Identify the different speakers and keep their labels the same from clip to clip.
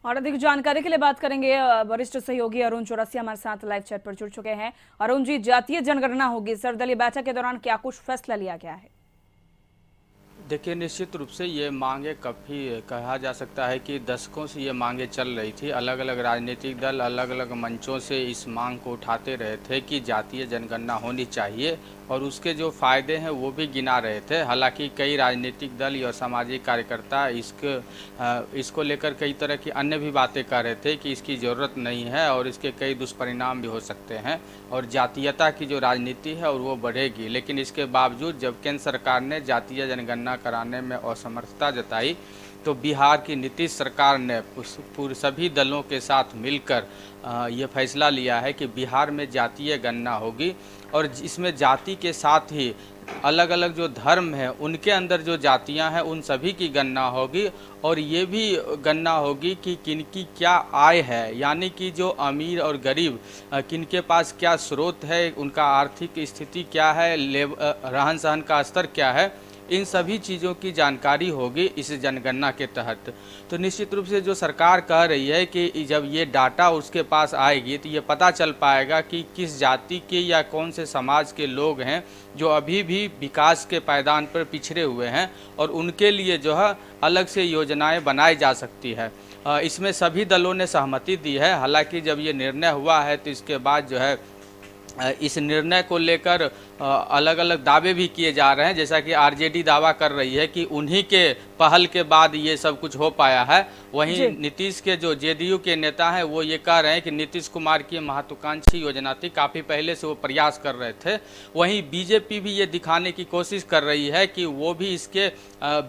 Speaker 1: और अधिक जानकारी के लिए बात करेंगे वरिष्ठ सहयोगी अरुण चौरसिया हमारे साथ लाइव चैट पर जुड़ चुके हैं। अरुण जी, जातीय जनगणना होगी, सर्वदलीय बैठक के दौरान क्या कुछ फैसला लिया गया है?
Speaker 2: देखिए, निश्चित रूप से ये मांगे काफ़ी कहा जा सकता है कि दशकों से ये मांगे चल रही थी। अलग अलग राजनीतिक दल अलग अलग मंचों से इस मांग को उठाते रहे थे कि जातीय जनगणना होनी चाहिए और उसके जो फ़ायदे हैं वो भी गिना रहे थे। हालांकि कई राजनीतिक दल और सामाजिक कार्यकर्ता इसको लेकर कई तरह की अन्य भी बातें कर रहे थे कि इसकी ज़रूरत नहीं है और इसके कई दुष्परिणाम भी हो सकते हैं और जातीयता की जो राजनीति है और वो बढ़ेगी। लेकिन इसके बावजूद जब केंद्र सरकार ने जातीय जनगणना कराने में असमर्थता जताई तो बिहार की नीतीश सरकार ने पूरे सभी दलों के साथ मिलकर ये फैसला लिया है कि बिहार में जातीय गणना होगी और इसमें जाति के साथ ही अलग अलग जो धर्म है उनके अंदर जो जातियां हैं उन सभी की गणना होगी और ये भी गणना होगी कि किनकी क्या आय है, यानी कि जो अमीर और गरीब किनके पास क्या स्रोत है, उनका आर्थिक स्थिति क्या है, रहन सहन का स्तर क्या है, इन सभी चीज़ों की जानकारी होगी इस जनगणना के तहत। तो निश्चित रूप से जो सरकार कह रही है कि जब ये डाटा उसके पास आएगी तो ये पता चल पाएगा कि किस जाति के या कौन से समाज के लोग हैं जो अभी भी विकास के पायदान पर पिछड़े हुए हैं और उनके लिए जो है अलग से योजनाएं बनाई जा सकती है। इसमें सभी दलों ने सहमति दी है। हालांकि जब ये निर्णय हुआ है तो इसके बाद जो है इस निर्णय को लेकर अलग अलग दावे भी किए जा रहे हैं। जैसा कि आरजेडी दावा कर रही है कि उन्हीं के पहल के बाद ये सब कुछ हो पाया है। वहीं नीतीश के जो जेडीयू के नेता हैं वो ये कह रहे हैं कि नीतीश कुमार की महत्वाकांक्षी योजना थी, काफ़ी पहले से वो प्रयास कर रहे थे। वहीं बीजेपी भी ये दिखाने की कोशिश कर रही है कि वो भी इसके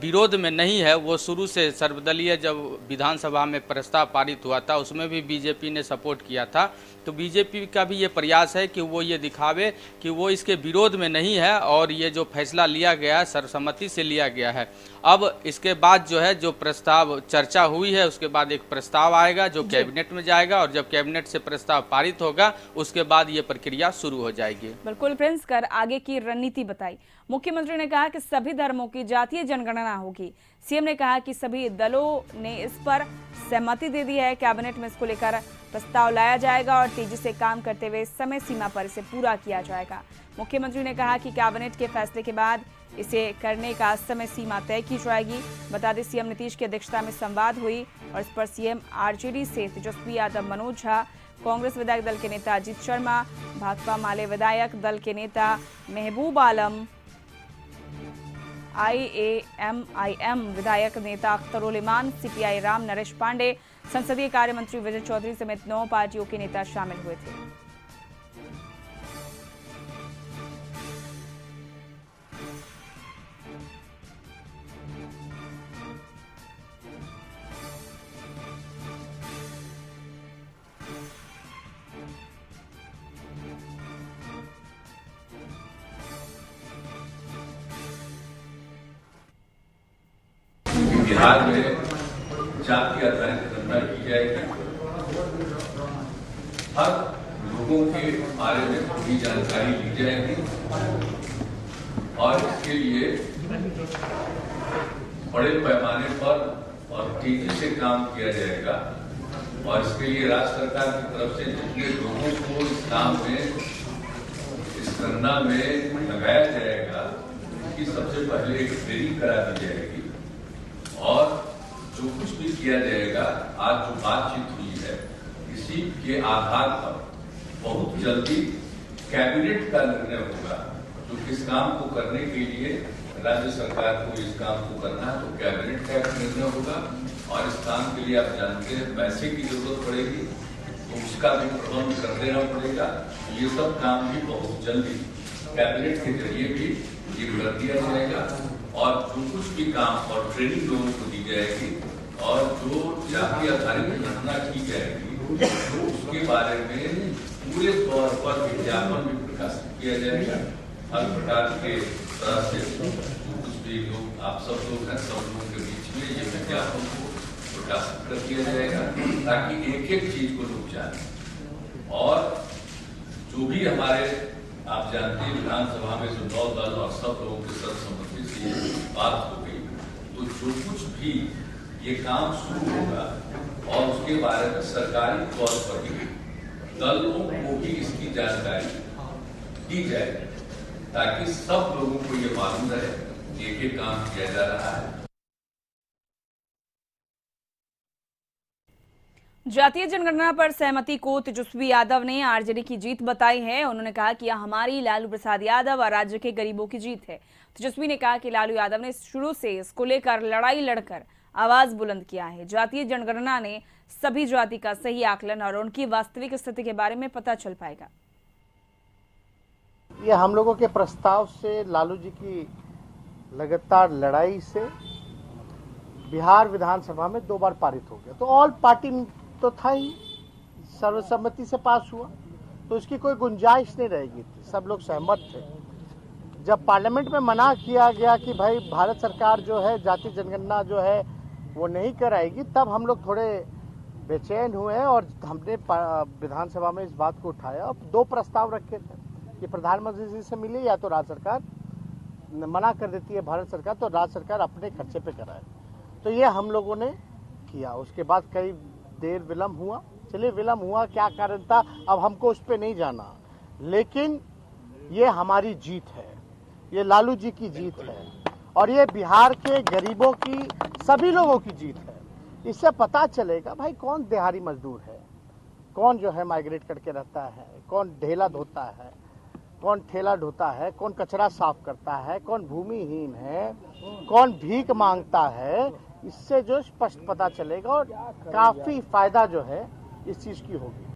Speaker 2: विरोध में नहीं है। वो शुरू से सर्वदलीय जब विधानसभा में प्रस्ताव पारित हुआ था उसमें भी बीजेपी ने सपोर्ट किया था। तो बीजेपी का भी ये प्रयास है कि वो ये दिखावे कि वो इसके विरोध में नहीं है और ये जो फैसला लिया गया है सर्वसम्मति से लिया गया है। अब इसके बाद जो है जो प्रस्ताव चर्चा हुई है उसके बाद एक प्रस्ताव आएगा जो कैबिनेट में जाएगा और जब कैबिनेट से प्रस्ताव पारित होगा उसके बाद ये प्रक्रिया शुरू हो जाएगी।
Speaker 1: बिल्कुल प्रिंस, कर आगे की रणनीति बताई। मुख्यमंत्री ने कहा कि सभी धर्मों की जातीय जनगणना होगी। सीएम ने कहा कि सभी दलों ने इस पर सहमति दे दी है। कैबिनेट में इसको लेकर प्रस्ताव लाया जाएगा और तेजी से काम करते हुए समय सीमा पर इसे पूरा किया जाएगा। मुख्यमंत्री ने कहा कि कैबिनेट के फैसले के बाद इसे करने का समय सीमा तय की जाएगी। बता दें, सीएम नीतीश की अध्यक्षता में संवाद हुई और इस पर सीएम आरजेडी से तेजस्वी यादव, मनोज झा, कांग्रेस विधायक दल के नेता अजीत शर्मा, भाकपा माले विधायक दल के नेता महबूब आलम, IAMIM विधायक नेता अख्तरुल इमान, CPI राम नरेश पांडे, संसदीय कार्य मंत्री विजय चौधरी समेत 9 पार्टियों के नेता शामिल हुए थे।
Speaker 3: बिहार में जाति आधारित गणना की जाएगी। हर लोगों के बारे में पूरी जानकारी ली जाएगी और इसके लिए बड़े पैमाने पर और तेजी से काम किया जाएगा और इसके लिए राज्य सरकार की तरफ से जितने लोगों को इस काम में, इस गणना में लगाया जाएगा उसकी सबसे पहले एक ट्रेनिंग करा दी जाएगी और जो कुछ भी किया जाएगा, आज जो बातचीत हुई है इसी के आधार पर बहुत जल्दी कैबिनेट का निर्णय होगा। जो इस काम को करने के लिए राज्य सरकार को इस काम को करना है तो कैबिनेट का एक निर्णय होगा और इस काम के लिए आप जानते हैं पैसे की जरूरत पड़ेगी तो उसका भी प्रबंध कर देना पड़ेगा। ये सब काम भी बहुत जल्दी कैबिनेट के जरिए भी ये कर दिया जाएगा और जो कुछ भी काम और ट्रेनिंग लोगों को दी जाएगी और जो जाति आधारित गणना की जाएगी तो उसके बारे में पूरे तौर पर विज्ञापन भी प्रकाशित किया जाएगा। हर प्रकार के तरह से जो कुछ भी लोग, आप सब लोग हैं, सब लोगों के बीच में ये विज्ञापन को प्रकाशित कर दिया जाएगा ताकि एक एक चीज को लोग जाने। और जो भी हमारे, आप जानते हैं विधानसभा में जो 9 दल और सब लोगों के सर्वसम्मति से बात हो गई तो जो कुछ भी ये काम शुरू होगा और उसके उसके बारे में सरकारी तौर पर ही दलों को भी इसकी जानकारी दी जाए, ताकि सब लोगों को ये मालूम रहे कि ये काम किया जा रहा है।
Speaker 1: जातीय जनगणना पर सहमति को तेजस्वी यादव ने आरजेडी की जीत बताई है। उन्होंने कहा कि यह हमारी लालू प्रसाद यादव और राज्य के गरीबों की जीत है। तेजस्वी ने कहा कि लालू यादव ने शुरू से इसको लेकर लड़ाई लड़कर आवाज बुलंद किया है। जातीय जनगणना ने सभी जाति का सही आकलन और उनकी वास्तविक स्थिति के बारे में पता चल पाएगा।
Speaker 4: ये हम लोगों के प्रस्ताव से, लालू जी की लगातार लड़ाई से बिहार विधानसभा में 2 बार पारित हो गया। तो ऑल पार्टी तो था ही, सर्वसम्मति से पास हुआ, तो इसकी कोई गुंजाइश नहीं रहेगी थी, सब लोग सहमत थे। जब पार्लियामेंट में मना किया गया कि भाई भारत सरकार जो है जातीय जनगणना जो है वो नहीं कराएगी, तब हम लोग थोड़े बेचैन हुए और हमने विधानसभा में इस बात को उठाया। अब 2 प्रस्ताव रखे थे कि प्रधानमंत्री जी से मिले या तो राज्य सरकार मना कर देती है भारत सरकार, तो राज्य सरकार अपने खर्चे पे कराए। तो ये हम लोगों ने किया। उसके बाद कई देर विलम्ब हुआ। चलिए विलम्ब हुआ, क्या कारण था अब हमको उस पर नहीं जाना, लेकिन ये हमारी जीत है, ये लालू जी की जीत है और ये बिहार के गरीबों की, सभी लोगों की जीत है। इससे पता चलेगा भाई कौन दिहाड़ी मजदूर है, कौन जो है माइग्रेट करके रहता है, कौन ढेला धोता है, कौन ठेला ढोता है, कौन कचरा साफ करता है, कौन भूमिहीन है, कौन भीख मांगता है। इससे जो स्पष्ट पता चलेगा और काफी फायदा जो है इस चीज की होगी।